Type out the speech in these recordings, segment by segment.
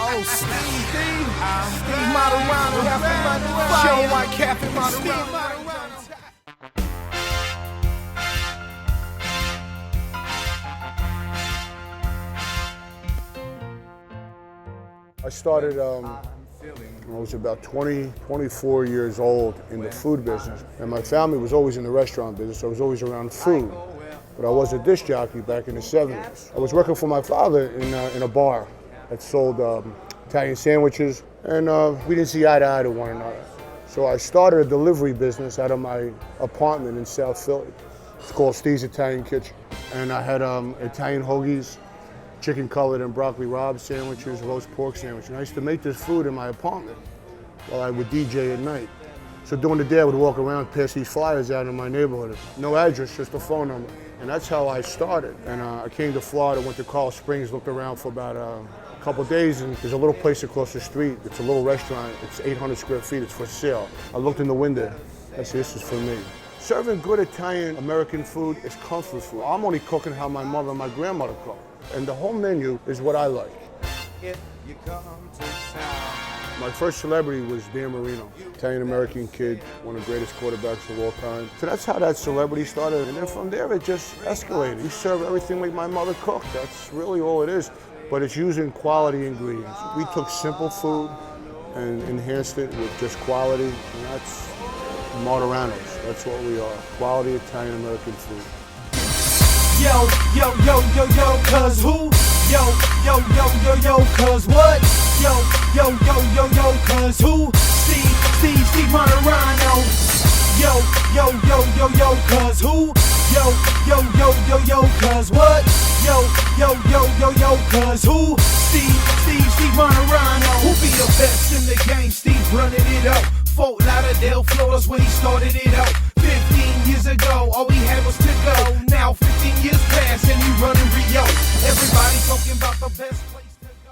Oh, Steve Martorano, show my Captain Martorano. I started when I was about 24 years old in the food business. And my family was always in the restaurant business, so I was always around food. But I was a disc jockey back in the 70s. I was working for my father in a bar that sold Italian sandwiches, and we didn't see eye to eye to one another. So I started a delivery business out of my apartment in South Philly. It's called Steve's Italian Kitchen. And I had Italian hoagies, chicken cutlet and broccoli rabe sandwiches, roast pork sandwich. And I used to make this food in my apartment while I would DJ at night. So during the day I would walk around, pass these flyers out in my neighborhood. No address, just a phone number. And that's how I started. And I came to Florida, went to Colorado Springs, looked around for about a couple of days, and there's a little place across the street. It's a little restaurant, it's 800 square feet, it's for sale. I looked in the window, I said, this is for me. Serving good Italian American food is comfort food. I'm only cooking how my mother and my grandmother cooked. And the whole menu is what I like. If you come to town. My first celebrity was Dan Marino, Italian-American kid, one of the greatest quarterbacks of all time. So that's how that celebrity started. And then from there, it just escalated. We serve everything like my mother cooked. That's really all it is. But it's using quality ingredients. We took simple food and enhanced it with just quality. And that's Martoranos. That's what we are. Quality Italian-American food. Yo, yo, yo, yo, yo, cuz who? Yo, yo, yo, yo, yo, cuz what? Yo, yo, yo, yo, yo, cuz who? Steve Martorano. Yo, yo, yo, yo, yo, cuz who? Yo, yo, yo, yo, yo, cuz what? Yo, yo, yo, yo, yo, cuz who? Steve Martorano. Who be the best in the game? Steve running it up. Fort Lauderdale, Florida's where he started it out. 15 years ago, all we had was to go. Now 15 years past and he running Rio. Everybody talking about the best place to go.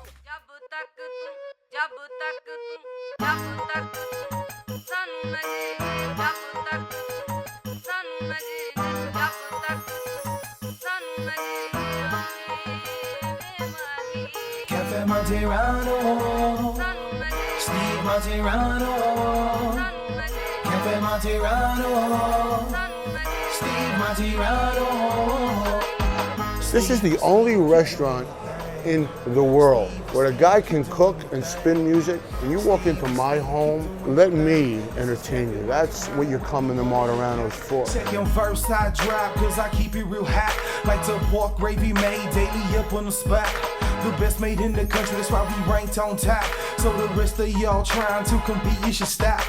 Cafe Martorano, Steve Martorano, Cafe Martorano, Steve Martorano. This is the only restaurant in the world where a guy can cook and spin music, and you walk into my home, let me entertain you. That's what you're coming to Martoranos for. Second verse I drop, cause I keep it real hot. Like the pork gravy made daily up on the spot. The best made in the country, that's why we ranked on top. So the rest of y'all trying to compete, you should stop.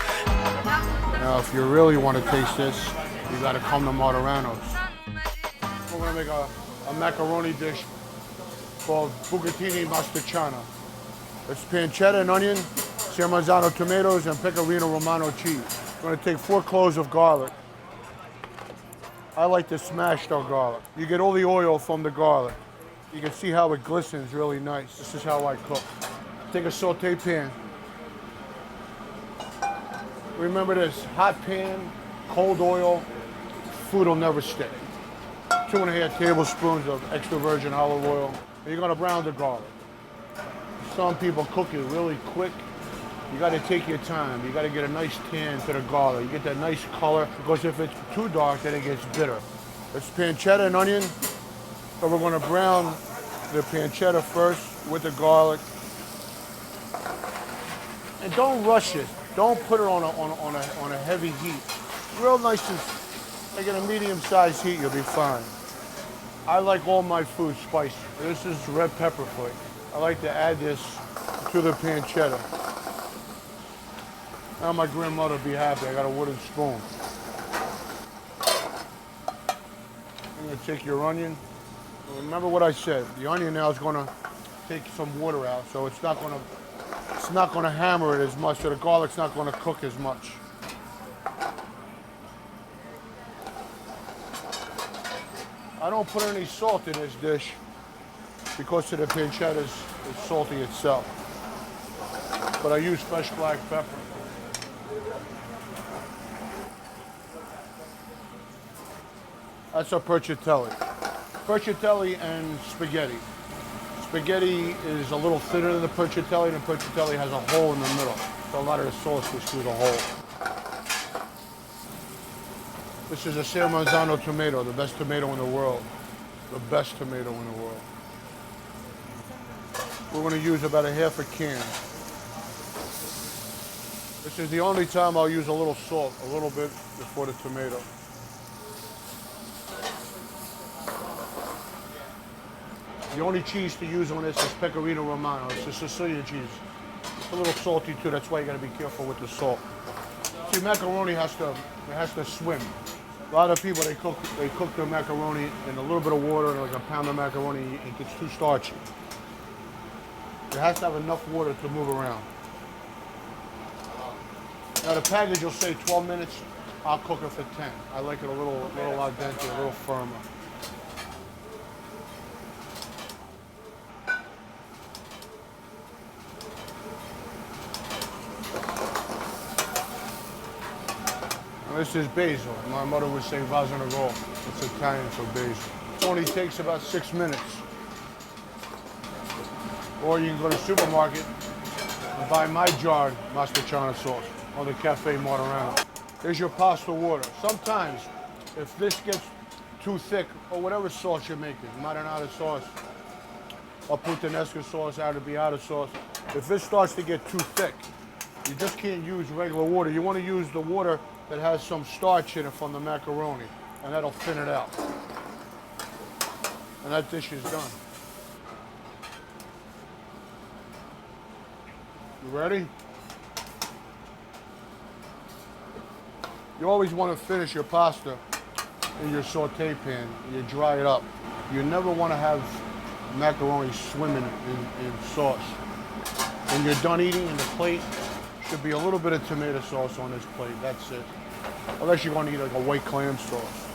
Now, if you really want to taste this, you gotta come to Martoranos. We're gonna make a macaroni dish called bucatini mastriciana. It's pancetta and onion, Parmesan tomatoes, and pecorino romano cheese. We're gonna take 4 cloves of garlic. I like to smash the garlic. You get all the oil from the garlic. You can see how it glistens really nice. This is how I cook. Take a saute pan. Remember this, hot pan, cold oil, food will never stick. 2.5 tablespoons of extra virgin olive oil. And you're gonna brown the garlic. Some people cook it really quick. You gotta take your time. You gotta get a nice tan to the garlic. You get that nice color, because if it's too dark, then it gets bitter. It's pancetta and onion. So we're gonna brown the pancetta first with the garlic. And don't rush it. Don't put it on a heavy heat. Real nice, like at a medium-sized heat, you'll be fine. I like all my food spicy. This is red pepper flake. I like to add this to the pancetta. Now my grandmother will be happy. I got a wooden spoon. You're gonna take your onion. Remember what I said. The onion now is gonna take some water out, so it's not gonna hammer it as much, so the garlic's not gonna cook as much. I don't put any salt in this dish because of the pancetta is salty itself. But I use fresh black pepper. That's a percitelli. Percitelli and spaghetti. Spaghetti is a little thinner than the Percatelli, and the Percatelli has a hole in the middle. So a lot of the sauce goes through the hole. This is a San Marzano tomato, the best tomato in the world. The best tomato in the world. We're going to use about a half a can. This is the only time I'll use a little salt, a little bit before the tomato. The only cheese to use on this is Pecorino Romano. It's a Sicilian cheese. It's a little salty too, that's why you gotta be careful with the salt. See, macaroni has to swim. A lot of people, they cook their macaroni in a little bit of water, like a pound of macaroni, it gets too starchy. It has to have enough water to move around. Now the package will say 12 minutes, I'll cook it for 10. I like it a little al dente, a little firmer. This is basil. My mother would say vasanagol. It's Italian for basil. It only takes about 6 minutes. Or you can go to the supermarket and buy my jarred Mastriciana sauce or the Cafe Martorano. There's your pasta water. Sometimes, if this gets too thick, or whatever sauce you're making, marinara sauce, or puttanesca sauce, arrabbiata sauce, if this starts to get too thick, you just can't use regular water. You want to use the water that has some starch in it from the macaroni, and that'll thin it out. And that dish is done. You ready? You always want to finish your pasta in your saute pan. You dry it up. You never want to have macaroni swimming in sauce. When you're done eating in the plate, should be a little bit of tomato sauce on this plate, that's it. Unless you're going to eat like a white clam sauce.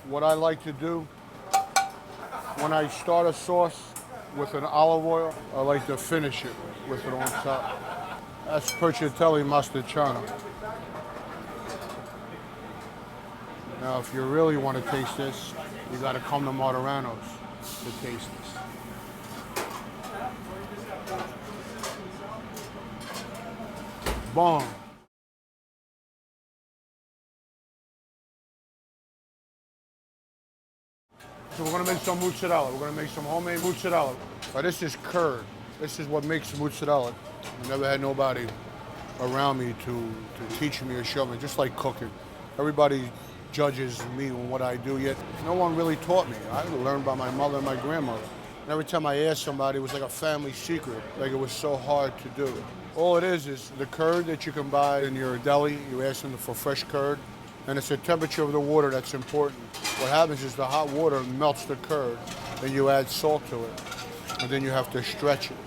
What I like to do, when I start a sauce with an olive oil, I like to finish it with it on top. That's Percatelli Mastriciana. Now, if you really want to taste this, you got to come to Martorano's to taste this. Bomb. So we're gonna make some mozzarella. We're gonna make some homemade mozzarella. Now, this is curd. This is what makes mozzarella. I never had nobody around me to teach me or show me, just like cooking. Everybody judges me on what I do, yet no one really taught me. I learned by my mother and my grandmother. And every time I asked somebody, it was like a family secret, like it was so hard to do. All it is the curd that you can buy in your deli. You ask them for fresh curd, and it's the temperature of the water that's important. What happens is the hot water melts the curd, then you add salt to it, and then you have to stretch it.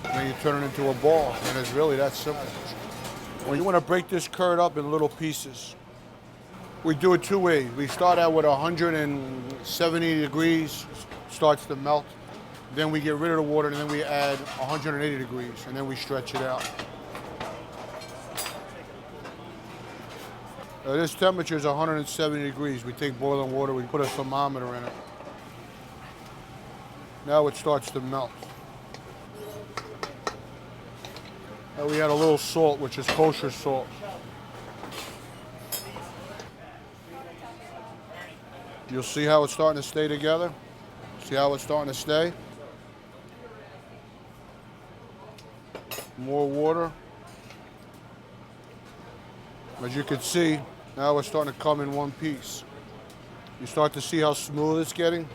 And then you turn it into a ball, and it's really that simple. Well, you want to break this curd up in little pieces. We do it two ways. We start out with 170 degrees, starts to melt. Then we get rid of the water, and then we add 180 degrees, and then we stretch it out. This temperature is 170 degrees. We take boiling water, we put a thermometer in it. Now it starts to melt. Now we add a little salt, which is kosher salt. You'll see how it's starting to stay together. See how it's starting to stay? More water. As you can see, now it's starting to come in one piece. You start to see how smooth it's getting.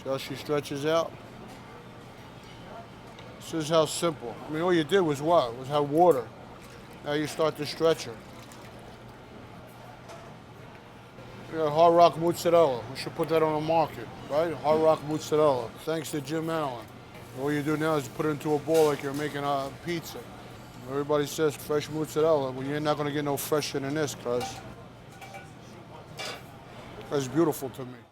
See how she stretches out? This is how simple. I mean, all you did was what? Was have water. Now you start to stretch her. You got Hard Rock mozzarella. We should put that on the market, right? Hard Rock mozzarella. Thanks to Jim Allen. All you do now is put it into a bowl like you're making a pizza. Everybody says fresh mozzarella. Well, you're not going to get no fresher than this, cuz. That's beautiful to me.